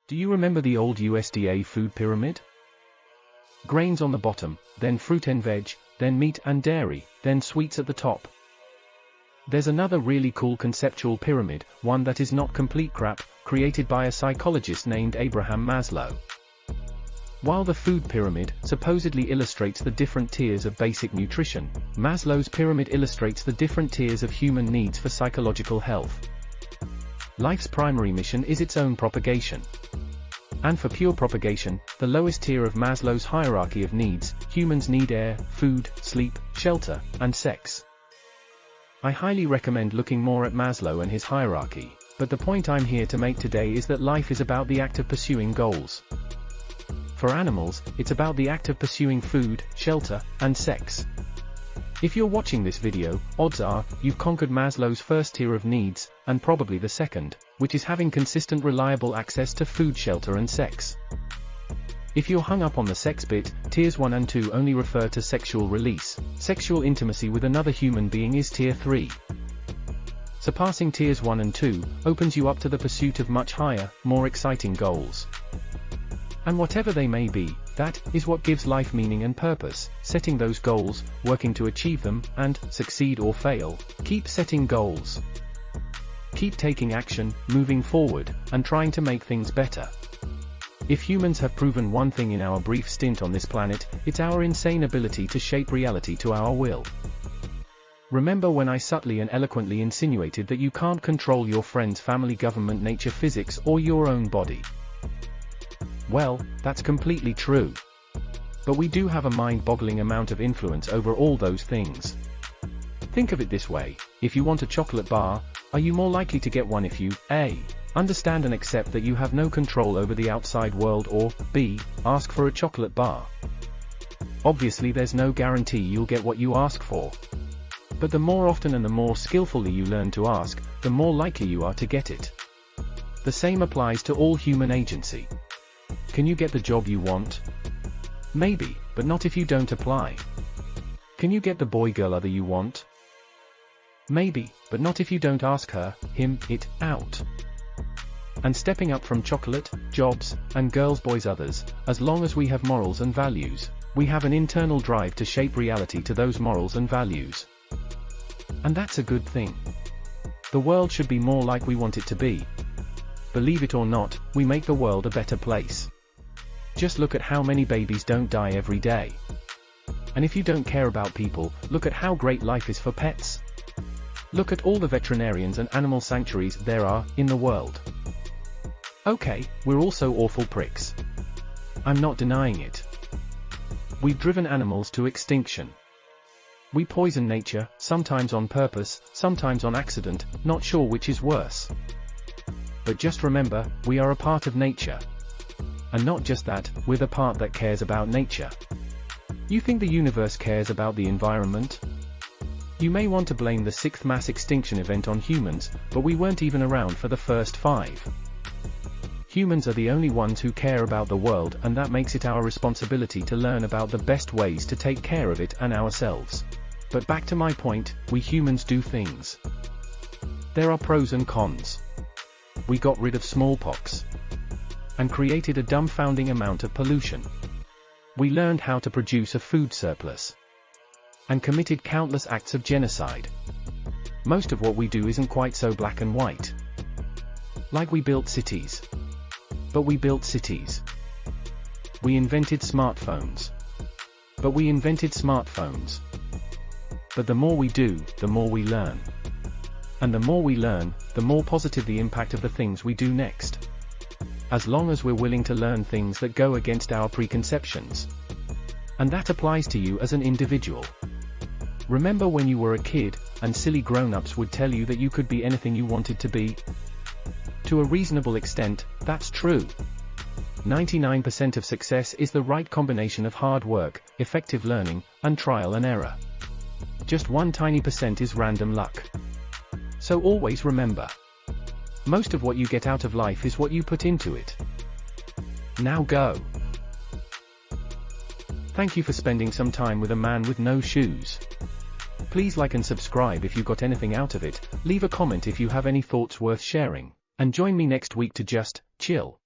Do you remember the old USDA food pyramid? Grains on the bottom, then fruit and veg, then meat and dairy, then sweets at the top. There's another really cool conceptual pyramid, one that is not complete crap, created by a psychologist named Abraham Maslow. While the food pyramid supposedly illustrates the different tiers of basic nutrition, Maslow's pyramid illustrates the different tiers of human needs for psychological health. Life's primary mission is its own propagation. And for pure propagation, the lowest tier of Maslow's hierarchy of needs, humans need air, food, sleep, shelter, and sex. I highly recommend looking more at Maslow and his hierarchy, but the point I'm here to make today is that life is about the act of pursuing goals. For animals, it's about the act of pursuing food, shelter, and sex. If you're watching this video, odds are, you've conquered Maslow's first tier of needs, and probably the second, which is having consistent reliable access to food, shelter and sex. If you're hung up on the sex bit, tiers 1 and 2 only refer to sexual release. Sexual intimacy with another human being is tier 3. Surpassing tiers 1 and 2 opens you up to the pursuit of much higher, more exciting goals. And whatever they may be, that is what gives life meaning and purpose, setting those goals, working to achieve them, and, succeed or fail, keep setting goals. Keep taking action, moving forward, and trying to make things better. If humans have proven one thing in our brief stint on this planet, it's our insane ability to shape reality to our will. Remember when I subtly and eloquently insinuated that you can't control your friends, family, government, nature, physics, or your own body? Well, that's completely true. But we do have a mind-boggling amount of influence over all those things. Think of it this way: if you want a chocolate bar, are you more likely to get one if you A. understand and accept that you have no control over the outside world, or B. ask for a chocolate bar? Obviously there's no guarantee you'll get what you ask for. But the more often and the more skillfully you learn to ask, the more likely you are to get it. The same applies to all human agency. Can you get the job you want? Maybe, but not if you don't apply. Can you get the boy girl other you want? Maybe, but not if you don't ask her, him, it, out. And stepping up from chocolate, jobs, and girls, boys, others, as long as we have morals and values, we have an internal drive to shape reality to those morals and values. And that's a good thing. The world should be more like we want it to be. Believe it or not, we make the world a better place. Just look at how many babies don't die every day. And if you don't care about people, look at how great life is for pets. Look at all the veterinarians and animal sanctuaries there are in the world. Okay, we're also awful pricks. I'm not denying it. We've driven animals to extinction. We poison nature, sometimes on purpose, sometimes on accident, not sure which is worse. But just remember, we are a part of nature. And not just that, we're the part that cares about nature. You think the universe cares about the environment? You may want to blame the 6th mass extinction event on humans, but we weren't even around for the first 5. Humans are the only ones who care about the world, and that makes it our responsibility to learn about the best ways to take care of it and ourselves. But back to my point, we humans do things. There are pros and cons. We got rid of smallpox. And created a dumbfounding amount of pollution. We learned how to produce a food surplus. And committed countless acts of genocide. Most of what we do isn't quite so black and white. Like we built cities. But we built cities. We invented smartphones. But we invented smartphones. But the more we do, the more we learn. And the more we learn, the more positive the impact of the things we do next. As long as we're willing to learn things that go against our preconceptions. And that applies to you as an individual. Remember when you were a kid, and silly grown-ups would tell you that you could be anything you wanted to be? To a reasonable extent, that's true. 99% of success is the right combination of hard work, effective learning, and trial and error. Just one tiny percent is random luck. So always remember. Most of what you get out of life is what you put into it. Now go. Thank you for spending some time with a man with no shoes. Please like and subscribe if you got anything out of it, leave a comment if you have any thoughts worth sharing, and join me next week to just chill.